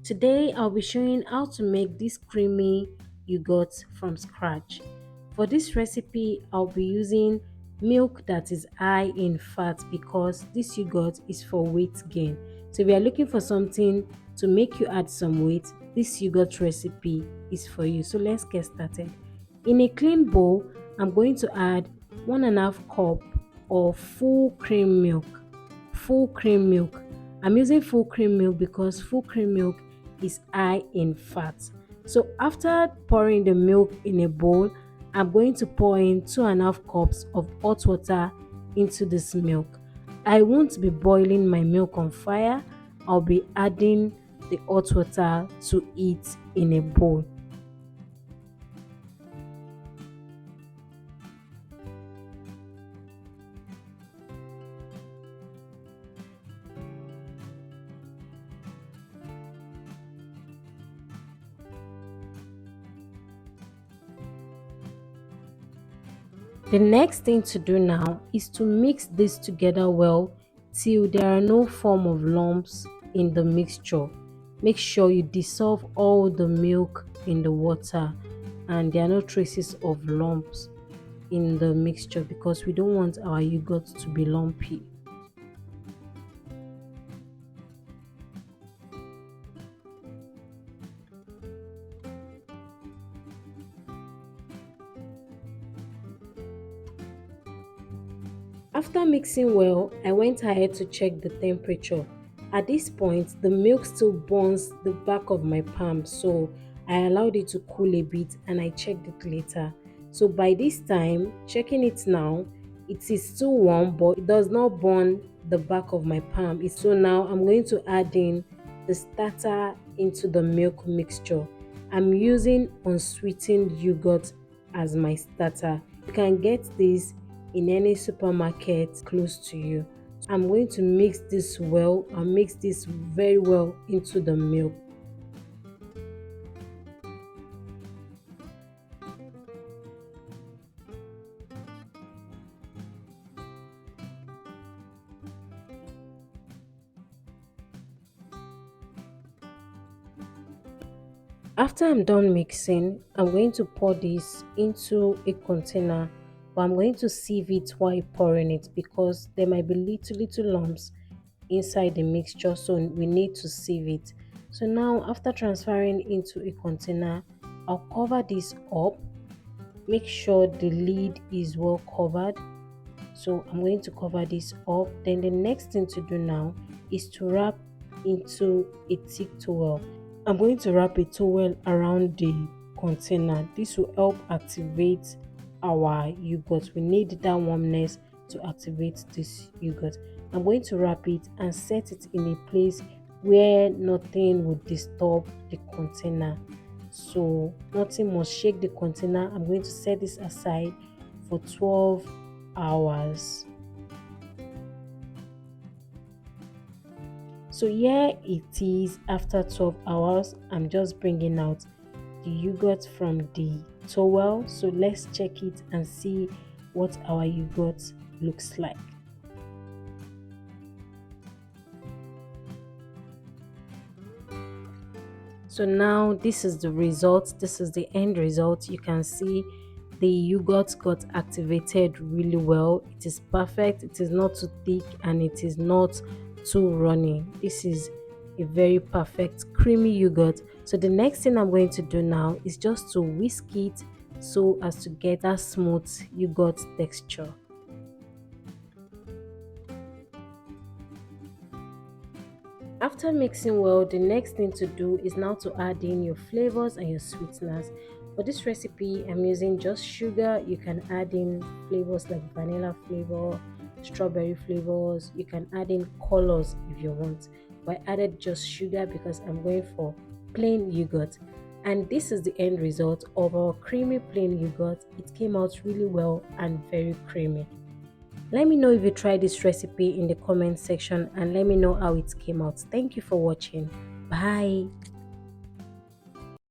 Today I'll be showing how to make this creamy yogurt from scratch. For this recipe, I'll be using milk that is high in fat because this yogurt is for weight gain. So if you are looking for something to make you add some weight, this yogurt recipe is for you. So let's get started. In a clean bowl, I'm going to add 1.5 cup of full cream milk. Full cream milk. I'm using full cream milk because full cream milk is high in fat. So after pouring the milk in a bowl, I'm going to pour in 2.5 cups of hot water into this milk. I won't be boiling my milk on fire. I'll be adding the hot water to it in a bowl. The next thing to do now is to mix this together well till there are no form of lumps in the mixture. Make sure you dissolve all the milk in the water and there are no traces of lumps in the mixture because we don't want our yogurt to be lumpy. After mixing well, I went ahead to check the temperature. At this point, the milk still burns the back of my palm, so I allowed it to cool a bit and I checked it later. So by this time, checking it now, it is still warm but it does not burn the back of my palm. So now I'm going to add in the starter into the milk mixture. I'm using unsweetened yogurt as my starter. You can get this in any supermarket close to you. I'm going to mix this well and mix this very well into the milk. After I'm done mixing, I'm going to pour this into a container, but I'm going to sieve it while pouring it because there might be little lumps inside the mixture, so we need to sieve it. So now after transferring into a container, I'll cover this up. Make sure the lid is well covered. So I'm going to cover this up. Then the next thing to do now is to wrap into a thick towel. I'm going to wrap a towel around the container. This will help activate our yogurt. We need that warmness to activate this yogurt. I'm going to wrap it and set it in a place where nothing would disturb the container. So nothing must shake the container. I'm going to set this aside for 12 hours. So here it is after 12 hours. I'm just bringing out the yogurt from the towel. So let's check it and see what our yogurt looks like. So now this is the result. This is the end result. You can see the yogurt got activated really well. It is perfect. It is not too thick and it is not too runny. This is a very perfect creamy yogurt. So the next thing I'm going to do now is just to whisk it so as to get that smooth yogurt texture. After mixing well, the next thing to do is now to add in your flavors and your sweeteners. For this recipe, I'm using just sugar. You can add in flavors like vanilla flavor, strawberry flavors. You can add in colors if you want. But I added just sugar because I'm going for plain yogurt. And this is the end result of our creamy plain yogurt. It came out really well and very creamy. Let me know if you tried this recipe in the comment section and let me know how it came out. Thank you for watching. Bye.